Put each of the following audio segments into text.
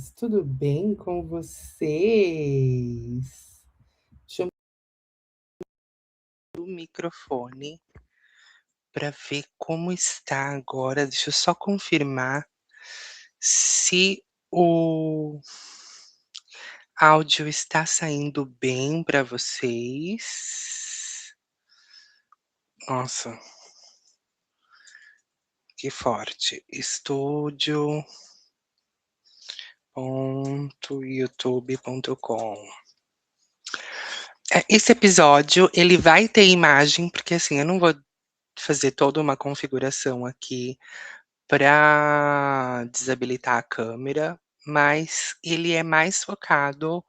meninas, tudo bem com vocês? Deixa eu o microfone para ver como está agora. Deixa eu só confirmar se o áudio está saindo bem para vocês. Nossa, que forte. Estúdio.youtube.com. Esse episódio, ele vai ter imagem, porque assim, eu não vou fazer toda uma configuração aqui para desabilitar a câmera, mas ele é mais focado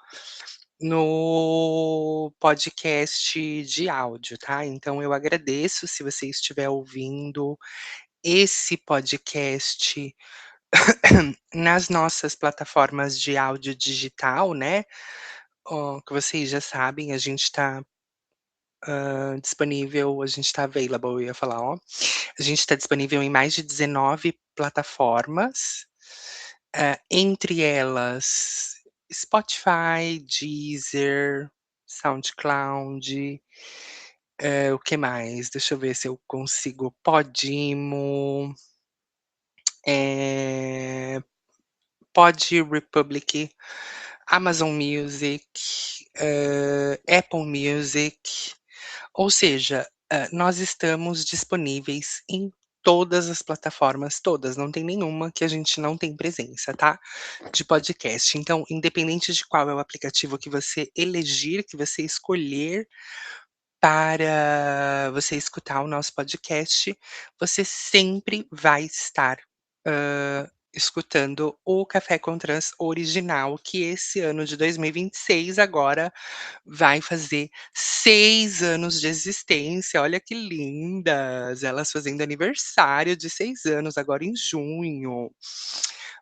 no podcast de áudio, tá? Então eu agradeço se você estiver ouvindo esse podcast nas nossas plataformas de áudio digital, né? Que vocês já sabem, a gente está disponível, a gente está available, eu ia falar, ó. A gente está disponível em mais de 19 plataformas, entre elas Spotify, Deezer, SoundCloud, o que mais? Deixa eu ver se eu consigo Podimo, eh, Republic, Amazon Music, Apple Music. Ou seja, nós estamos disponíveis em todas as plataformas, todas, não tem nenhuma que a gente não tem presença, tá, de podcast. Então, independente de qual é o aplicativo que você elegir, que você escolher para você escutar o nosso podcast, você sempre vai estar, escutando o Café com Trans original, que esse ano de 2026 agora vai fazer 6 anos de existência, olha que lindas, elas fazendo aniversário de 6 anos agora em junho.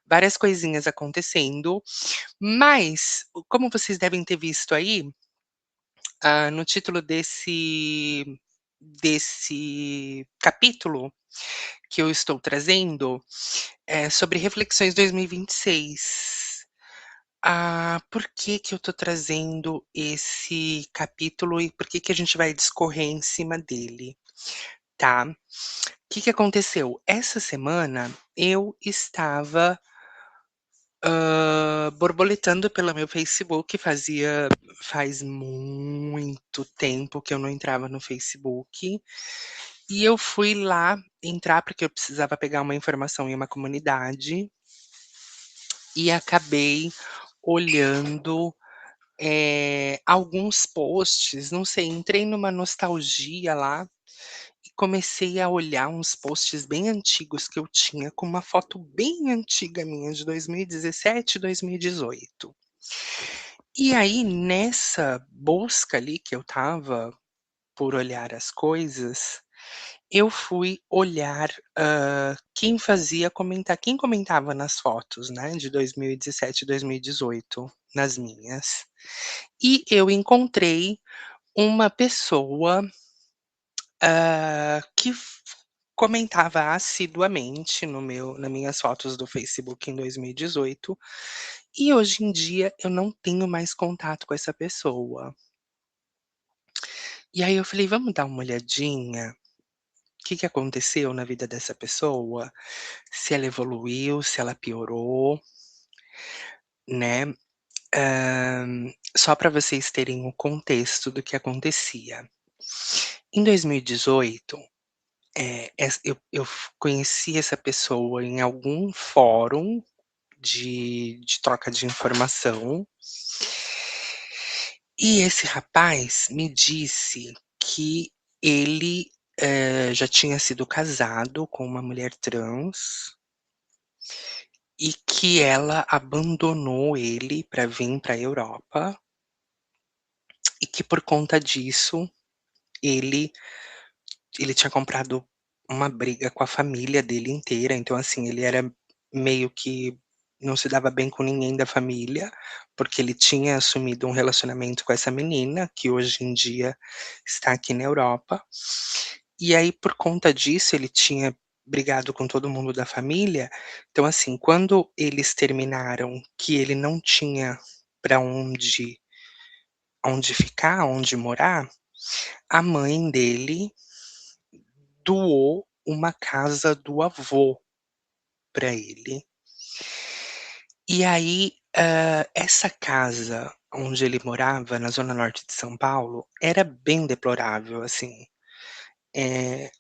Várias coisinhas acontecendo, mas, como vocês devem ter visto aí, no título desse capítulo que eu estou trazendo, é sobre reflexões 2026. Por que que eu tô trazendo esse capítulo e por que que a gente vai discorrer em cima dele, tá. O que que aconteceu? Essa semana eu estava, borboletando pelo meu Facebook, faz muito tempo que eu não entrava no Facebook, e eu fui lá entrar, porque eu precisava pegar uma informação em uma comunidade, e acabei olhando alguns posts, não sei, entrei numa nostalgia lá e comecei a olhar uns posts bem antigos que eu tinha com uma foto bem antiga minha de 2017 e 2018. E aí nessa busca ali que eu estava por olhar as coisas, eu fui olhar, quem comentava nas fotos, né, de 2017 e 2018, nas minhas. E eu encontrei uma pessoa, que comentava assiduamente no meu nas minhas fotos do Facebook em 2018, e hoje em dia eu não tenho mais contato com essa pessoa. E aí eu falei: "Vamos dar uma olhadinha, o que que aconteceu na vida dessa pessoa, se ela evoluiu, se ela piorou", né. Só para vocês terem o contexto do que acontecia. Em 2018, eu conheci essa pessoa em algum fórum de troca de informação, e esse rapaz me disse que ele, já tinha sido casado com uma mulher trans, e que ela abandonou ele para vir pra Europa, e que por conta disso ele ele tinha comprado uma briga com a família dele inteira, então, assim, ele era meio que não se dava bem com ninguém da família, porque ele tinha assumido um relacionamento com essa menina, que hoje em dia está aqui na Europa. E aí, por conta disso, ele tinha brigado com todo mundo da família, então, assim, quando eles terminaram, que ele não tinha pra onde ficar, onde morar, a mãe dele doou uma casa do avô pra ele. E aí, essa casa onde ele morava, na zona norte de São Paulo, era bem deplorável, assim, eh,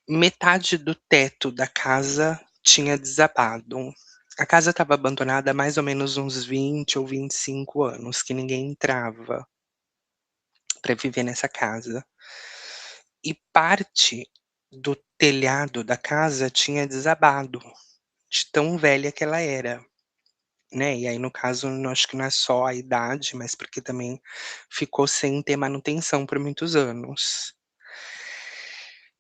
metade do teto da casa tinha desabado. A casa estava abandonada há mais ou menos uns 20 ou 25 anos, que ninguém entrava pra viver nessa casa. E parte do telhado da casa tinha desabado, de tão velha que ela era. Né, e aí no caso não acho que não é só a idade, mas porque também ficou sem ter manutenção por muitos anos.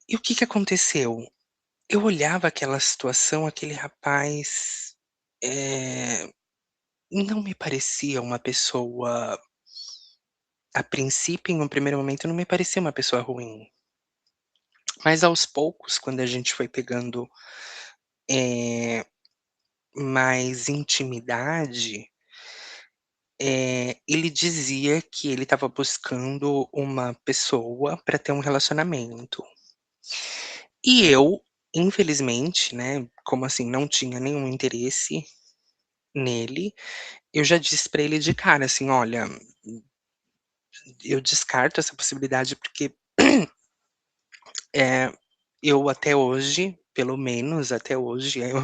E o que que aconteceu? Eu olhava aquela situação, aquele rapaz, eh, não me parecia uma pessoa a princípio, em um primeiro momento, não me parecia uma pessoa ruim, mas aos poucos, quando a gente foi pegando, eh, mais intimidade, ele dizia que ele estava buscando uma pessoa para ter um relacionamento. E eu, infelizmente, né, como assim, não tinha nenhum interesse nele, eu já disse pra ele de cara, assim: "Olha, eu descarto essa possibilidade porque, eh, eu até hoje, pelo menos até hoje, eu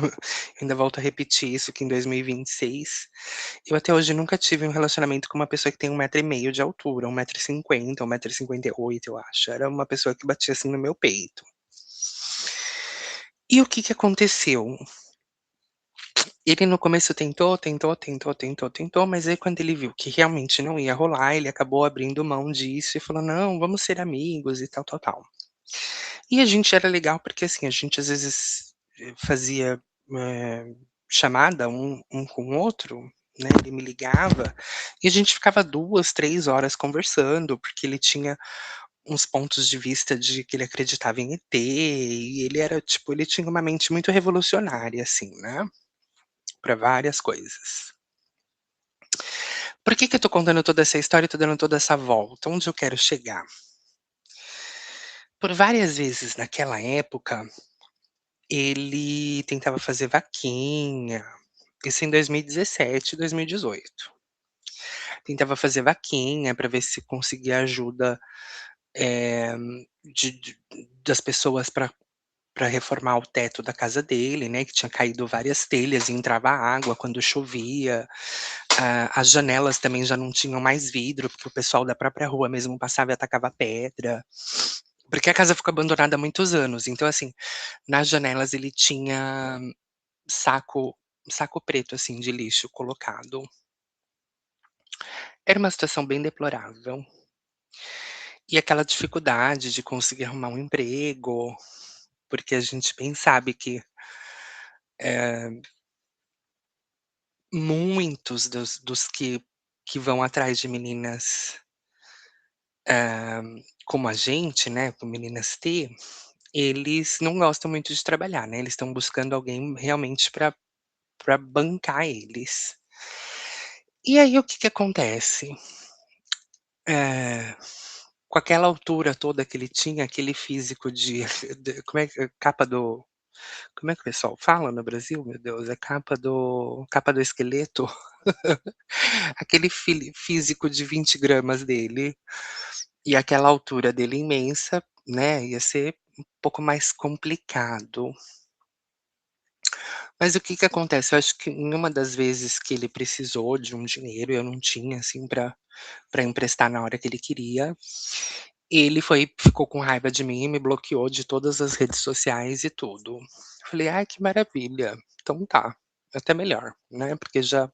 ainda volto a repetir isso, que em 2026, eu até hoje nunca tive um relacionamento com uma pessoa que tem 1,5 m de altura, 1,50 m, 1,58 m eu acho, era uma pessoa que batia, assim, no meu peito. E o que que aconteceu? Ele no começo tentou, tentou, tentou, tentou, tentou, mas aí quando ele viu que realmente não ia rolar, ele acabou abrindo mão disso e falou: "Não, vamos ser amigos e tal, tal, tal". E a gente era legal porque, assim, a gente às vezes, fazia, chamada um com o outro, né, ele me ligava, e a gente ficava 2, 3 horas conversando, porque ele tinha uns pontos de vista de que ele acreditava em ET, e ele era tipo, ele tinha uma mente muito revolucionária, assim, né, pra várias coisas. Por que que eu tô contando toda essa história e tô dando toda essa volta? Onde eu quero chegar? Por várias vezes naquela época, ele tentava fazer vaquinha, isso em 2017, 2018. Tentava fazer vaquinha pra ver se conseguia ajuda, eh, de das pessoas pra reformar o teto da casa dele, né, que tinha caído várias telhas e entrava água quando chovia. As janelas também já não tinham mais vidro, porque o pessoal da própria rua mesmo passava e atacava pedra, porque a casa ficou abandonada há muitos anos, então, assim, nas janelas ele tinha saco saco preto, assim, de lixo colocado. Era uma situação bem deplorável. E aquela dificuldade de conseguir arrumar um emprego, porque a gente bem sabe que, eh, muitos dos que vão atrás de meninas, hã, como a gente, né, com meninas T, eles não gostam muito de trabalhar, né, eles estão buscando alguém realmente pra bancar eles. E aí o que que acontece? Eh, com aquela altura toda que ele tinha, aquele físico de como é que é? Capa do como é que o pessoal fala no Brasil, meu Deus? É capa do esqueleto? Aquele físico de 20 gramas dele, e aquela altura dele imensa, né, ia ser um pouco mais complicado. Mas o que que acontece, eu acho que em uma das vezes que ele precisou de um dinheiro, eu não tinha, assim, pra emprestar na hora que ele queria, ele ficou com raiva de mim e me bloqueou de todas as redes sociais e tudo. Falei: "Ai, que maravilha, então tá, até melhor, né, porque já,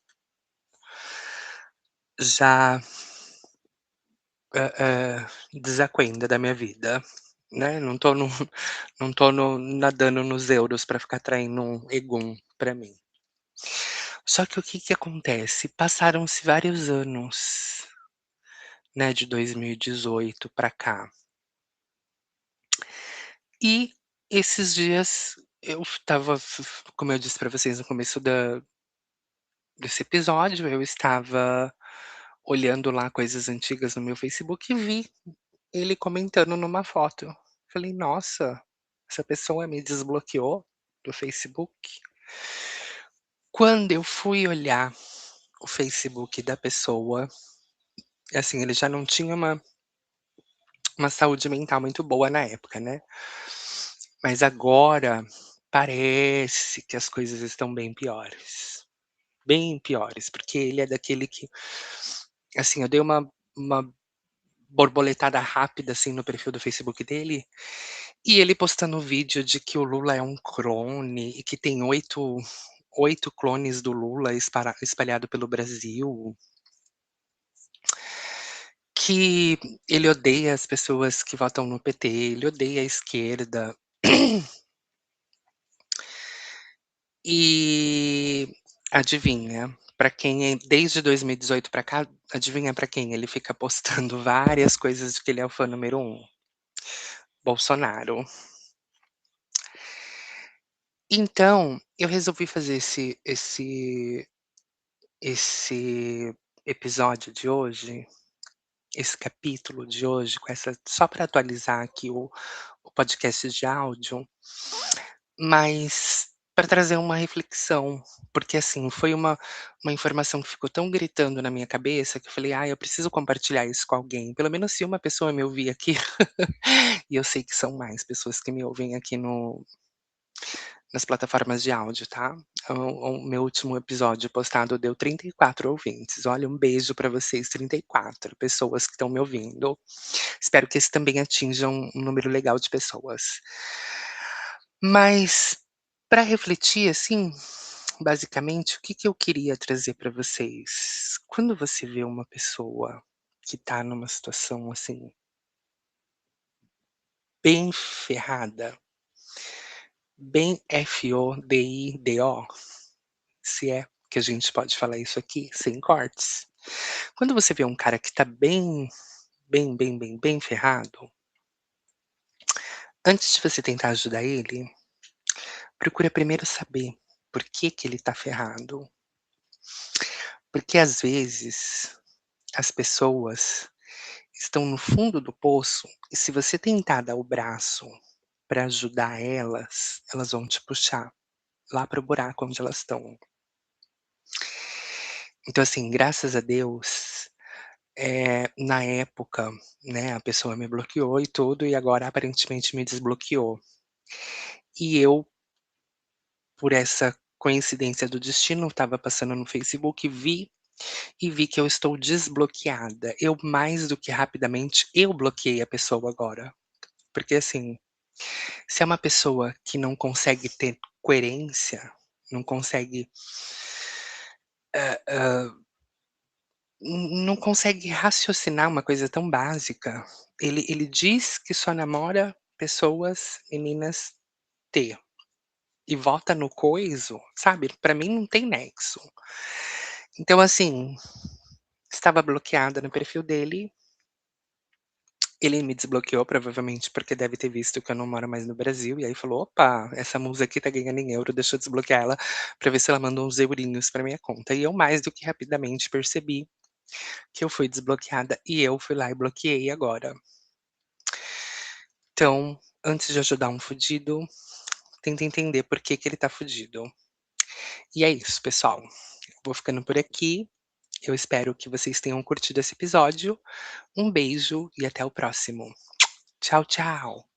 desacuenda da minha vida, né, não tô no não tô no nadando nos euros pra ficar traindo um egum pra mim". Só que o que que acontece, passaram-se vários anos, né, de 2018 pra cá, e esses dias eu estava como eu disse pra vocês no começo desse episódio, eu estava olhando lá coisas antigas no meu Facebook e vi ele comentando numa foto. Falei: "Nossa, essa pessoa me desbloqueou do Facebook". Quando eu fui olhar o Facebook da pessoa, assim, ele já não tinha uma saúde mental muito boa na época, né. Mas agora parece que as coisas estão bem piores, porque ele é daquele que, assim, eu dei uma borboletada rápida, assim, no perfil do Facebook dele, e ele postando vídeo de que o Lula é um clone e que tem oito clones do Lula espalhado pelo Brasil, que ele odeia as pessoas que votam no PT, ele odeia a esquerda. E adivinha, pra quem é desde 2018 pra cá, adivinha pra quem ele fica postando várias coisas de que ele é o fã número um? Bolsonaro. Então, eu resolvi fazer esse episódio de hoje, esse capítulo de hoje, com essa só para atualizar aqui o podcast de áudio, mas para trazer uma reflexão, porque, assim, foi uma informação que ficou tão gritando na minha cabeça que eu falei: "Ai, eu preciso compartilhar isso com alguém, pelo menos se uma pessoa me ouvir aqui", e eu sei que são mais pessoas que me ouvem aqui no nas plataformas de áudio, tá. O meu último episódio postado deu 34 ouvintes. Olha, um beijo pra vocês, 34 pessoas que estão me ouvindo. Espero que esse também atinja um número legal de pessoas. Mas, para refletir, assim, basicamente, o que que eu queria trazer para vocês? Quando você vê uma pessoa que tá numa situação, assim, bem ferrada, bem FODIDO, se é que a gente pode falar isso aqui, sem cortes. Quando você vê um cara que tá bem ferrado, antes de você tentar ajudar ele, procura primeiro saber por que que ele tá ferrado. Porque às vezes as pessoas estão no fundo do poço e se você tentar dar o braço para ajudar elas, elas vão te puxar lá para o buraco onde elas estão. Então, assim, graças a Deus, na época, né, a pessoa me bloqueou e tudo, e agora aparentemente me desbloqueou. E eu, por essa coincidência do destino, estava passando no Facebook, vi que eu estou desbloqueada. Eu mais do que rapidamente, eu bloqueei a pessoa agora. Porque assim, se é uma pessoa que não consegue ter coerência, não consegue, não consegue raciocinar uma coisa tão básica. Ele diz que só namora pessoas, meninas T, e vota no coiso, sabe, pra mim não tem nexo. Então assim, estava bloqueada no perfil dele. Ele me desbloqueou, provavelmente porque deve ter visto que eu não moro mais no Brasil, e aí falou: "Opa, essa musa aqui tá ganhando em euro, deixa eu desbloquear ela pra ver se ela manda uns eurinhos pra minha conta". E eu mais do que rapidamente percebi que eu fui desbloqueada e eu fui lá e bloqueei agora. Então, antes de ajudar um fudido, tenta entender por que que ele tá fudido. E é isso, pessoal. Vou ficando por aqui. Eu espero que vocês tenham curtido esse episódio. Um beijo e até o próximo. Tchau, tchau.